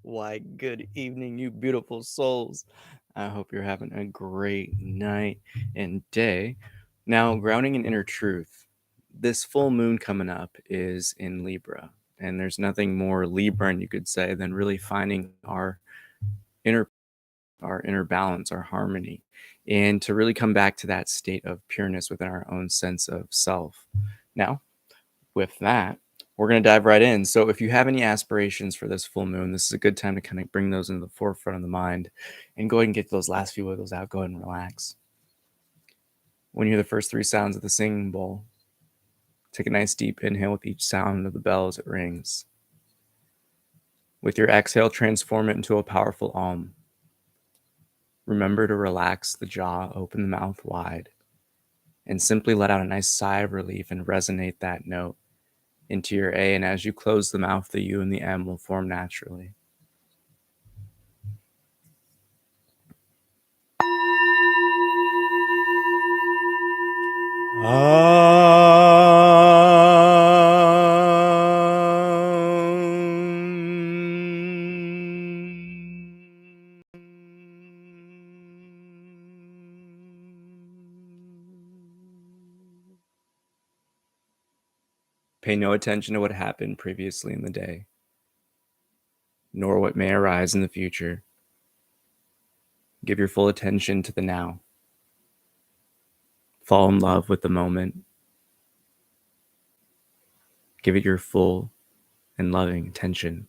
Why, good evening, you beautiful souls. I hope you're having a great night and day. Now, grounding in inner truth. This full moon coming up is in Libra, and there's nothing more Libran, you could say, than really finding inner our inner balance, our harmony, and to really come back to that state of pureness within our own sense of self. Now, with that, we're going to dive right in. So if you have any aspirations for this full moon, this is a good time to kind of bring those into the forefront of the mind and go ahead and get those last few wiggles out. Go ahead and relax. When you hear the first three sounds of the singing bowl, take a nice deep inhale with each sound of the bell as it rings. With your exhale, transform it into a powerful Om. Remember to relax the jaw, open the mouth wide, and simply let out a nice sigh of relief and resonate that note into your A, and as you close the mouth, the U and the M will form naturally. Pay no attention to what happened previously in the day, nor what may arise in the future. Give your full attention to the now. Fall in love with the moment. Give it your full and loving attention.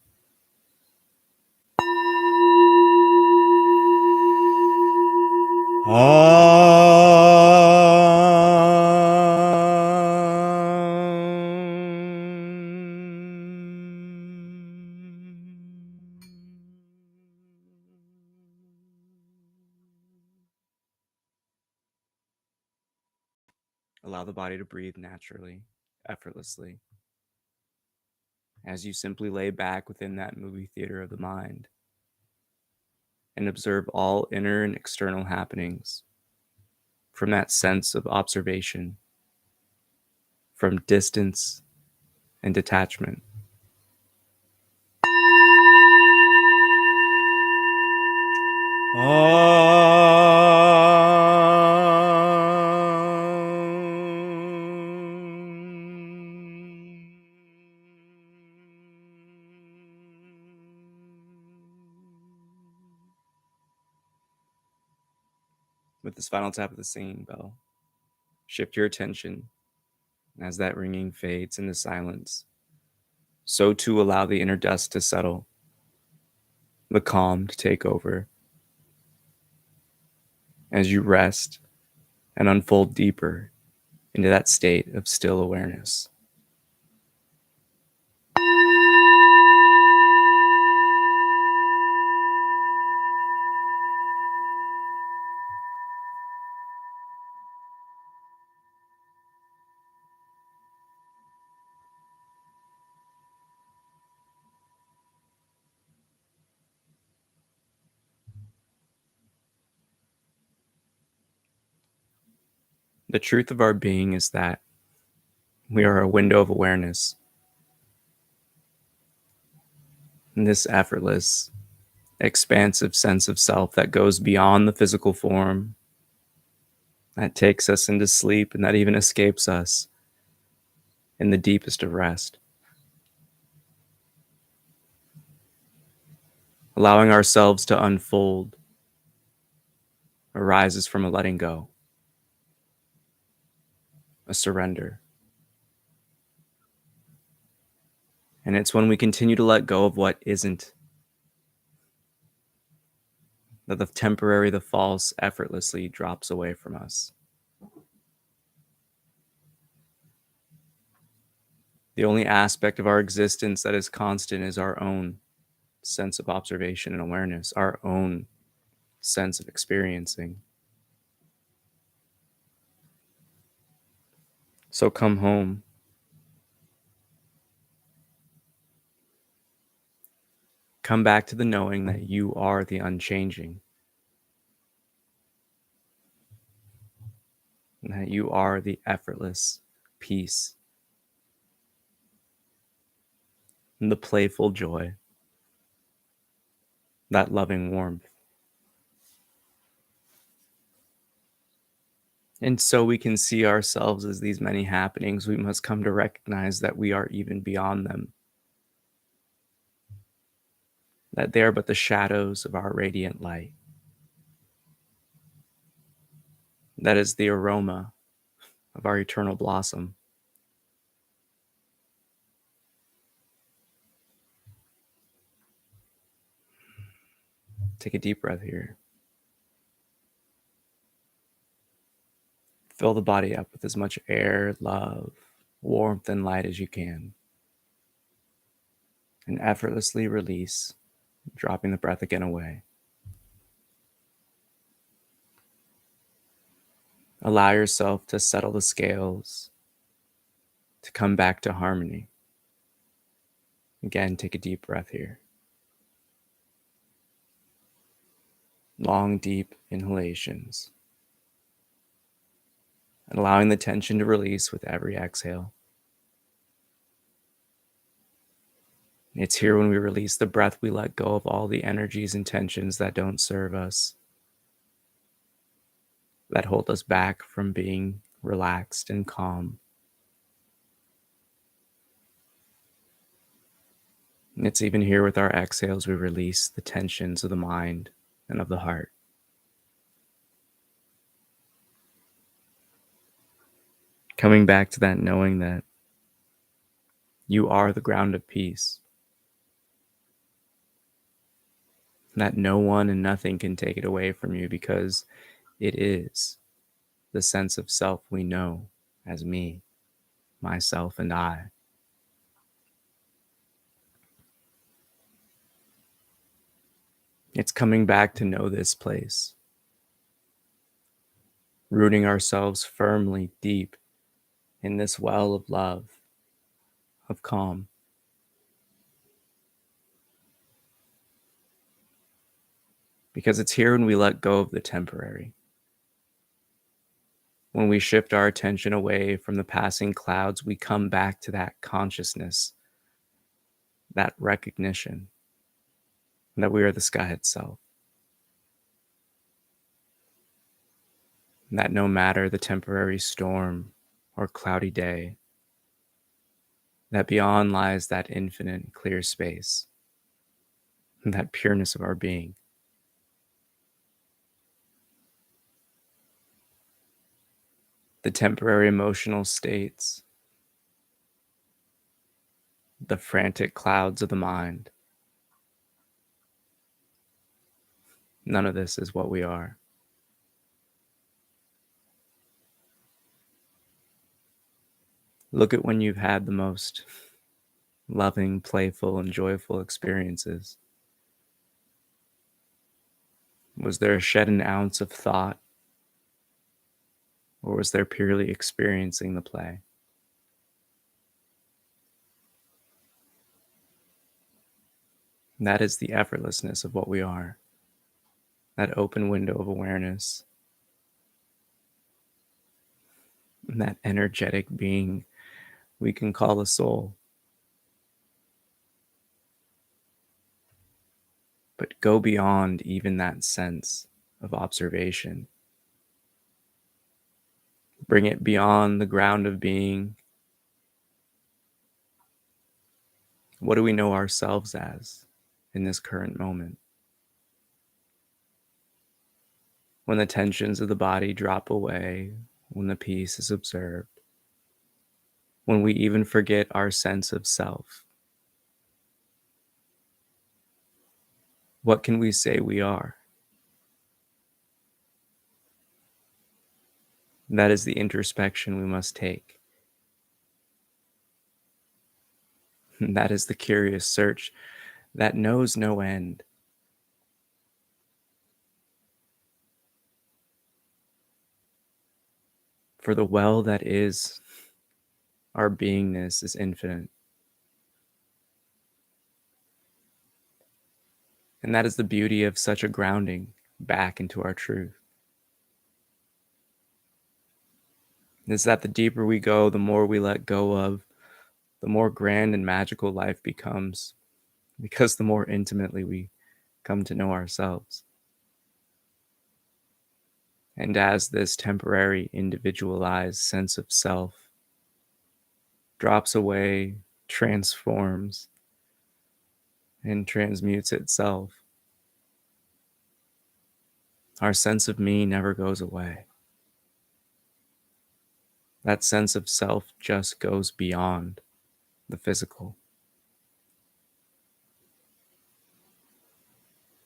Allow the body to breathe naturally, effortlessly, as you simply lay back within that movie theater of the mind and observe all inner and external happenings from that sense of observation, from distance and detachment. With this final tap of the singing bell, shift your attention as that ringing fades into silence. So too allow the inner dust to settle, the calm to take over, as you rest and unfold deeper into that state of still awareness. The truth of our being is that we are a window of awareness. And this effortless, expansive sense of self that goes beyond the physical form, that takes us into sleep and that even escapes us in the deepest of rest. Allowing ourselves to unfold arises from a letting go, a surrender. And it's when we continue to let go of what isn't that the temporary, the false, effortlessly drops away from us. The only aspect of our existence that is constant is our own sense of observation and awareness, our own sense of experiencing. So come home. Come back to the knowing that you are the unchanging, and that you are the effortless peace and the playful joy that loving warmth. And so we can see ourselves as these many happenings, we must come to recognize that we are even beyond them, that they are but the shadows of our radiant light. That is the aroma of our eternal blossom. Take a deep breath here. Fill the body up with as much air, love, warmth, and light as you can. And effortlessly release, dropping the breath again away. Allow yourself to settle the scales, to come back to harmony. Again, take a deep breath here. Long, deep inhalations. And allowing the tension to release with every exhale. It's here when we release the breath, we let go of all the energies and tensions that don't serve us, that hold us back from being relaxed and calm. And it's even here with our exhales, we release the tensions of the mind and of the heart. Coming back to that knowing that you are the ground of peace, that no one and nothing can take it away from you because it is the sense of self we know as me, myself, and I. It's coming back to know this place, rooting ourselves firmly deep in this well of love, of calm. Because it's here when we let go of the temporary, when we shift our attention away from the passing clouds, we come back to that consciousness, that recognition that we are the sky itself. And that no matter the temporary storm or cloudy day, that beyond lies that infinite clear space, and that pureness of our being. The temporary emotional states, the frantic clouds of the mind, none of this is what we are. Look at when you've had the most loving, playful, and joyful experiences. Was there shed an ounce of thought, or was there purely experiencing the play? And that is the effortlessness of what we are, that open window of awareness, and that energetic being we can call a soul. But go beyond even that sense of observation. Bring it beyond the ground of being. What do we know ourselves as in this current moment? When the tensions of the body drop away, when the peace is observed, when we even forget our sense of self, what can we say we are? That is the introspection we must take. That is the curious search that knows no end. For the well that is our beingness is infinite. And that is the beauty of such a grounding back into our truth. Is that the deeper we go, the more we let go of, the more grand and magical life becomes, because the more intimately we come to know ourselves. And as this temporary individualized sense of self drops away, transforms, and transmutes itself, our sense of me never goes away. That sense of self just goes beyond the physical.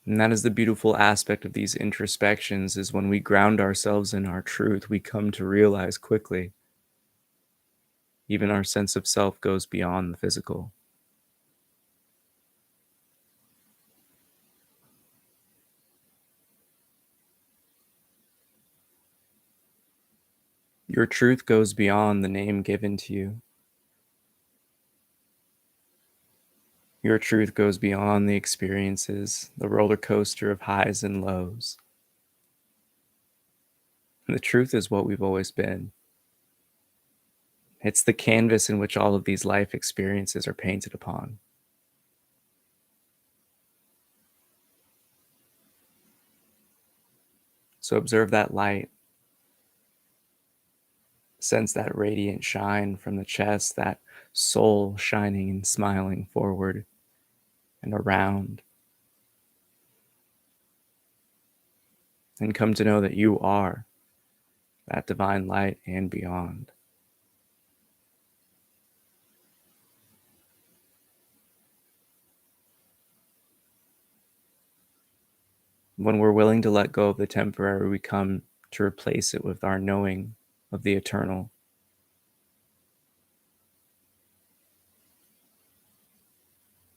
And that is the beautiful aspect of these introspections, is when we ground ourselves in our truth, we come to realize quickly even our sense of self goes beyond the physical. Your truth goes beyond the name given to you. Your truth goes beyond the experiences, the roller coaster of highs and lows. And the truth is what we've always been. It's the canvas in which all of these life experiences are painted upon. So observe that light. Sense that radiant shine from the chest, that soul shining and smiling forward and around. And come to know that you are that divine light and beyond. When we're willing to let go of the temporary, we come to replace it with our knowing of the eternal.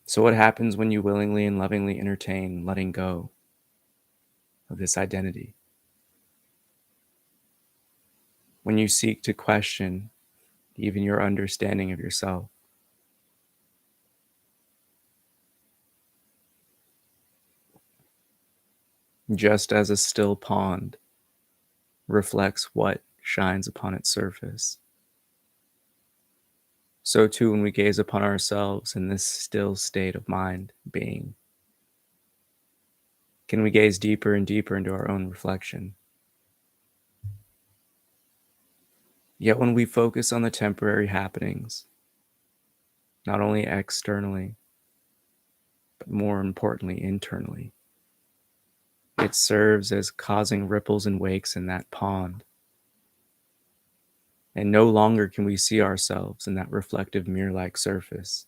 So what happens when you willingly and lovingly entertain letting go of this identity? When you seek to question even your understanding of yourself? Just as a still pond reflects what shines upon its surface, so too when we gaze upon ourselves in this still state of mind, being, can we gaze deeper and deeper into our own reflection. Yet when we focus on the temporary happenings, not only externally, but more importantly internally, it serves as causing ripples and wakes in that pond. And no longer can we see ourselves in that reflective mirror-like surface.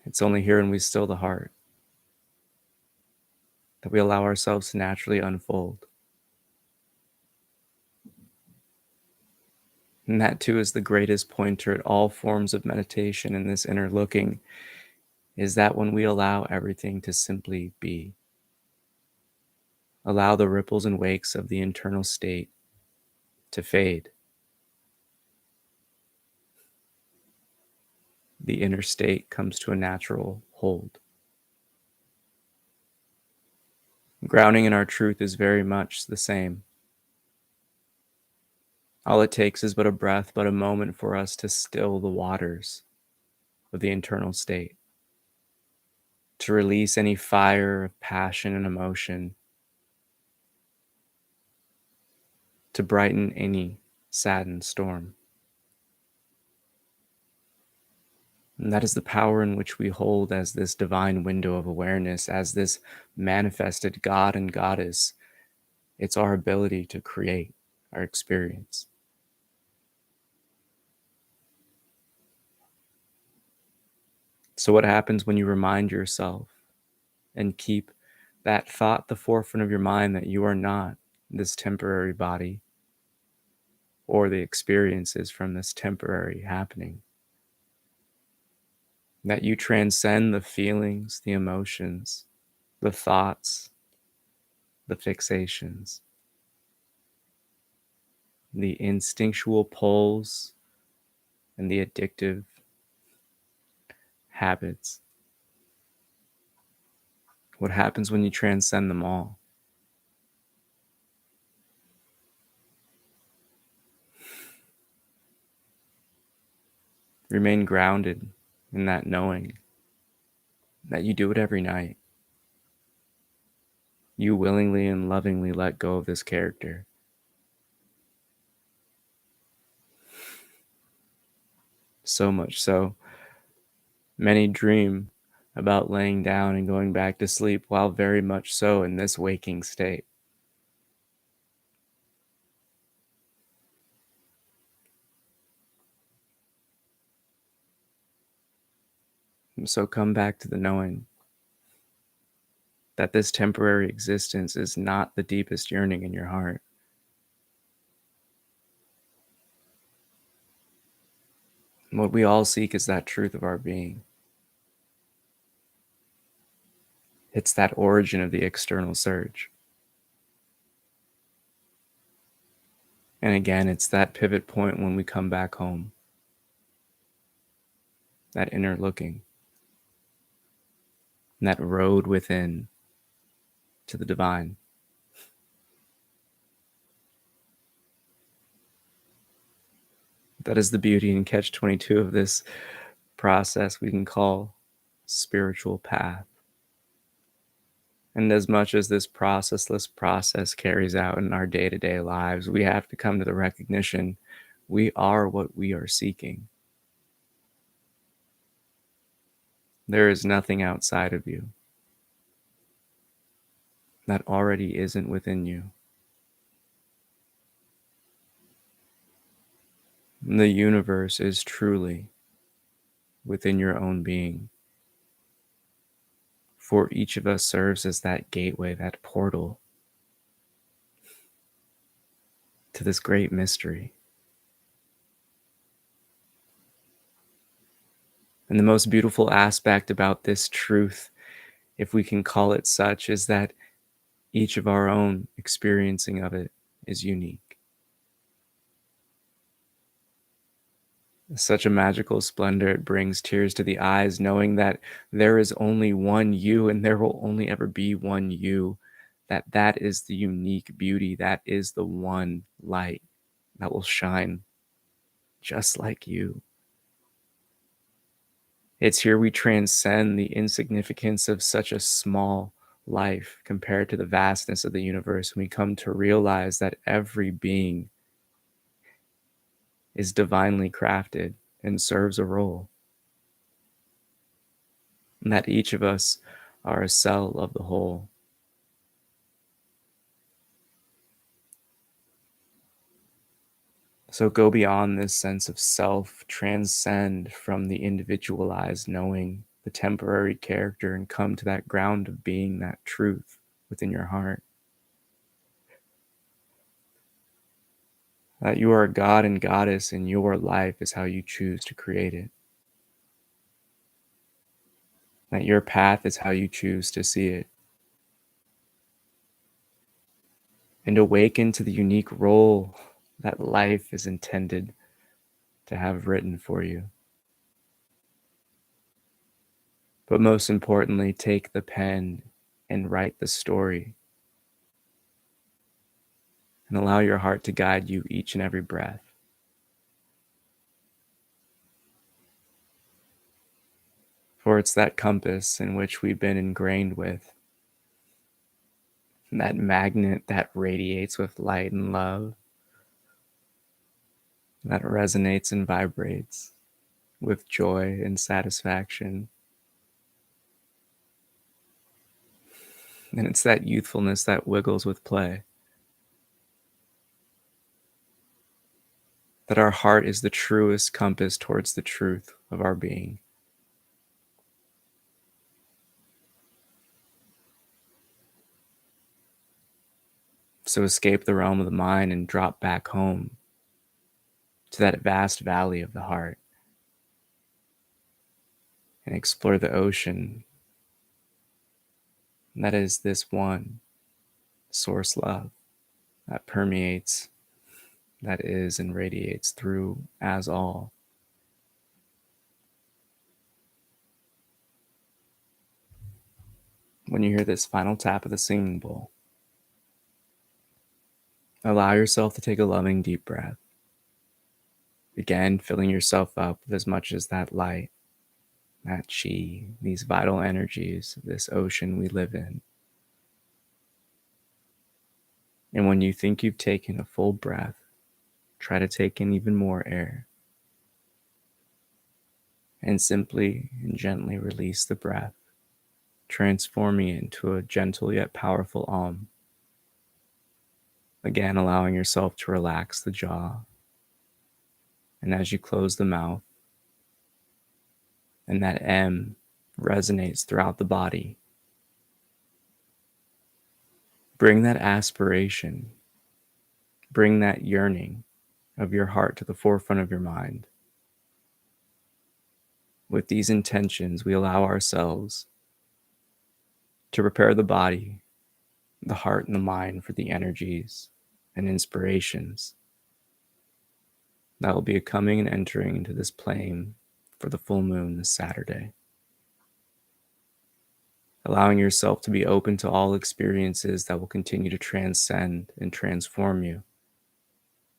It's only here when we still the heart that we allow ourselves to naturally unfold. And that too is the greatest pointer at all forms of meditation in this inner looking, is that when we allow everything to simply be, allow the ripples and wakes of the internal state to fade, the inner state comes to a natural hold. Grounding in our truth is very much the same. All it takes is but a breath, but a moment for us to still the waters of the internal state, to release any fire of passion and emotion, to brighten any saddened storm. And that is the power in which we hold as this divine window of awareness, as this manifested God and Goddess. It's our ability to create our experience. So what happens when you remind yourself and keep that thought at the forefront of your mind that you are not this temporary body or the experiences from this temporary happening? That you transcend the feelings, the emotions, the thoughts, the fixations, the instinctual pulls, and the addictive habits. What happens when you transcend them all? Remain grounded in that knowing that you do it every night. You willingly and lovingly let go of this character. So much so, many dream about laying down and going back to sleep while very much so in this waking state. So come back to the knowing that this temporary existence is not the deepest yearning in your heart. What we all seek is that truth of our being. It's that origin of the external surge. And again, it's that pivot point when we come back home. That inner looking. And that road within to the divine. That is the beauty and catch-22 of this process we can call spiritual path. And as much as this processless process carries out in our day-to-day lives, we have to come to the recognition we are what we are seeking. There is nothing outside of you that already isn't within you. The universe is truly within your own being. For each of us serves as that gateway, that portal to this great mystery. And the most beautiful aspect about this truth, if we can call it such, is that each of our own experiencing of it is unique. Such a magical splendor, it brings tears to the eyes, knowing that there is only one you and there will only ever be one you, that is the unique beauty, that is the one light that will shine just like you. It's here we transcend the insignificance of such a small life compared to the vastness of the universe, and we come to realize that every being is divinely crafted and serves a role. And that each of us are a cell of the whole. So go beyond this sense of self, transcend from the individualized knowing, the temporary character, and come to that ground of being, that truth within your heart. That you are a god and goddess and your life is how you choose to create it. That your path is how you choose to see it. And awaken to the unique role that life is intended to have written for you. But most importantly, take the pen and write the story. And allow your heart to guide you each and every breath. For it's that compass in which we've been ingrained with. That magnet that radiates with light and love. That resonates and vibrates with joy and satisfaction. And it's that youthfulness that wiggles with play. That our heart is the truest compass towards the truth of our being. So escape the realm of the mind and drop back home to that vast valley of the heart and explore the ocean that is this one source love that permeates, that is and radiates through as all. When you hear this final tap of the singing bowl, allow yourself to take a loving deep breath. Again, filling yourself up with as much as that light. that chi, these vital energies of this ocean we live in. And when you think you've taken a full breath, try to take in even more air. And simply and gently release the breath, transforming it into a gentle yet powerful Om. Again, allowing yourself to relax the jaw. And as you close the mouth, and that M resonates throughout the body, bring that aspiration, bring that yearning of your heart to the forefront of your mind. With these intentions, we allow ourselves to prepare the body, the heart, and the mind for the energies and inspirations that will be coming and entering into this plane for the full moon this Saturday. Allowing yourself to be open to all experiences that will continue to transcend and transform you,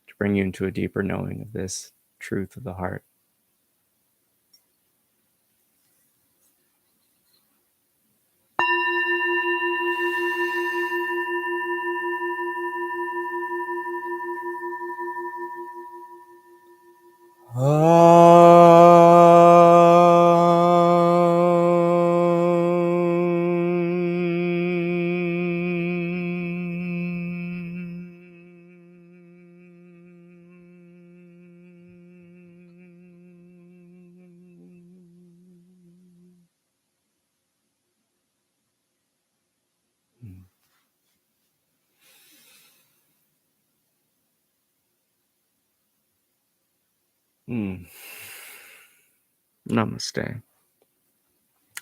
to bring you into a deeper knowing of this truth of the heart. Namaste.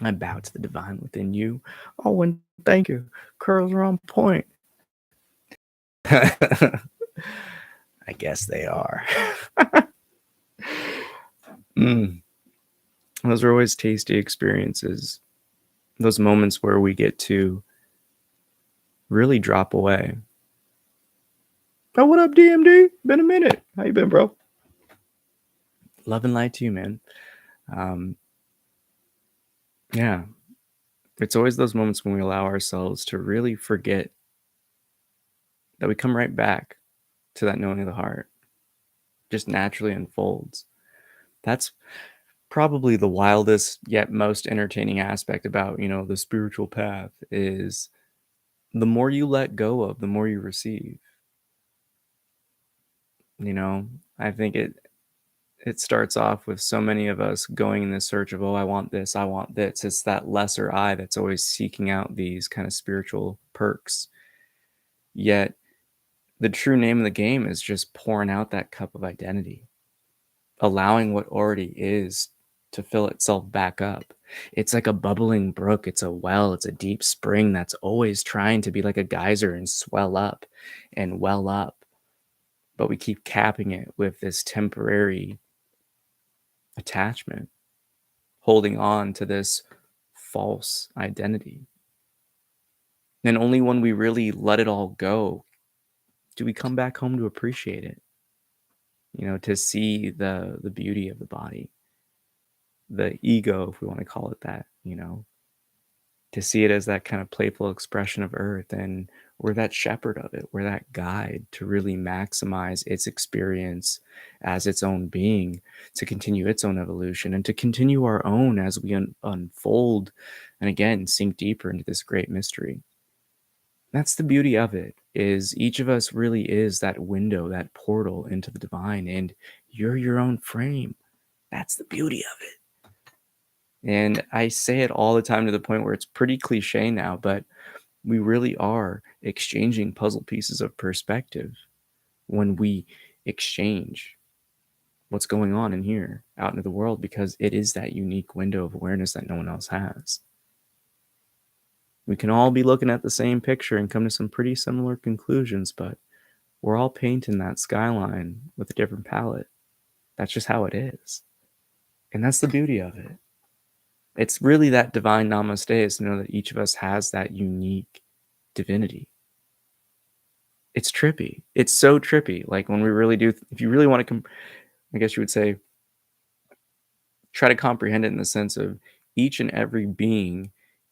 I bow to the divine within you. Oh, and thank you. Curls are on point. I guess they are. Those are always tasty experiences. Those moments where we get to really drop away. Oh, what up, DMD? Been a minute. How you been, bro? Love and light to you, man. Yeah. It's always those moments when we allow ourselves to really forget that we come right back to that knowing of the heart. Just naturally unfolds. That's probably the wildest yet most entertaining aspect about, the spiritual path is the more you let go of, the more you receive. I think it starts off with so many of us going in this search of, oh, I want this, I want this. It's that lesser I that's always seeking out these kind of spiritual perks. Yet the true name of the game is just pouring out that cup of identity, allowing what already is to fill itself back up. It's like a bubbling brook. It's a well. It's a deep spring that's always trying to be like a geyser and swell up and well up. But we keep capping it with this temporary attachment, holding on to this false identity. And only when we really let it all go do we come back home to appreciate it, to see the beauty of the body, the ego, if we want to call it that, to see it as that kind of playful expression of earth. And we're that shepherd of it. We're that guide to really maximize its experience as its own being, to continue its own evolution and to continue our own as we unfold and again sink deeper into this great mystery. That's the beauty of it, is each of us really is that window, that portal into the divine, and you're your own frame. That's the beauty of it. And I say it all the time to the point where it's pretty cliche now, but we really are exchanging puzzle pieces of perspective when we exchange what's going on in here out into the world, because it is that unique window of awareness that no one else has. We can all be looking at the same picture and come to some pretty similar conclusions, but we're all painting that skyline with a different palette. That's just how it is. And that's the beauty of it. It's really that divine namaste, is to know that each of us has that unique divinity. It's trippy. It's so trippy. Like when we really do, if you really want to I guess you would say, Try to comprehend it in the sense of each and every being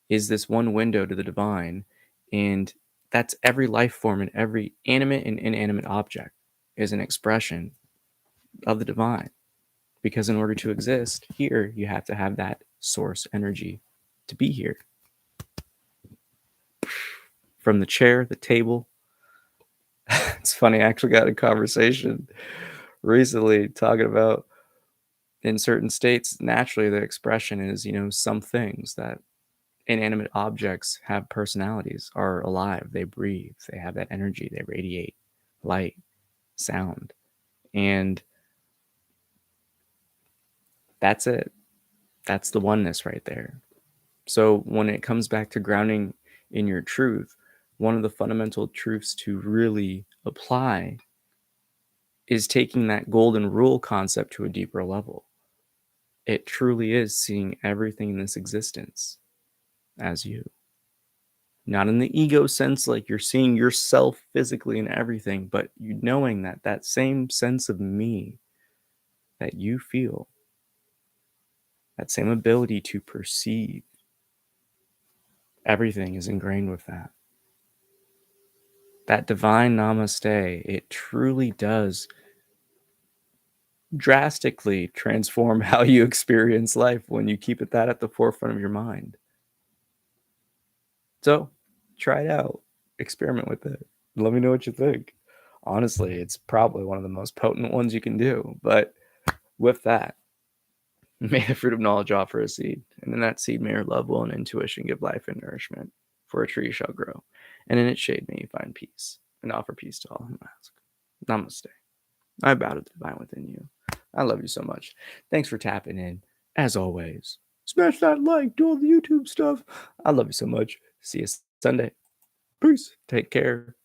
is this one window to the divine, and that's every life form and every animate and inanimate object is an expression of the divine. Because in order to exist here, you have to have that source energy to be here. From the chair, the table. It's funny, I actually got a conversation recently talking about in certain states, naturally the expression is, some things that inanimate objects have personalities, are alive, they breathe, they have that energy, they radiate light, sound. And that's it. That's the oneness right there. So when it comes back to grounding in your truth, one of the fundamental truths to really apply is taking that golden rule concept to a deeper level. It truly is seeing everything in this existence as you. Not in the ego sense, like you're seeing yourself physically in everything, but you knowing that that same sense of me that you feel, that same ability to perceive, everything is ingrained with that. That divine namaste, it truly does drastically transform how you experience life when you keep it that at the forefront of your mind. So try it out, experiment with it. Let me know what you think. Honestly, it's probably one of the most potent ones you can do. But with that, may the fruit of knowledge offer a seed, and in that seed may your love, will, and intuition give life and nourishment. For a tree shall grow, and in its shade may you find peace, and offer peace to all who ask. Namaste. I bow to the divine within you. I love you so much. Thanks for tapping in. As always, smash that like, do all the YouTube stuff. I love you so much. See you Sunday. Peace. Take care.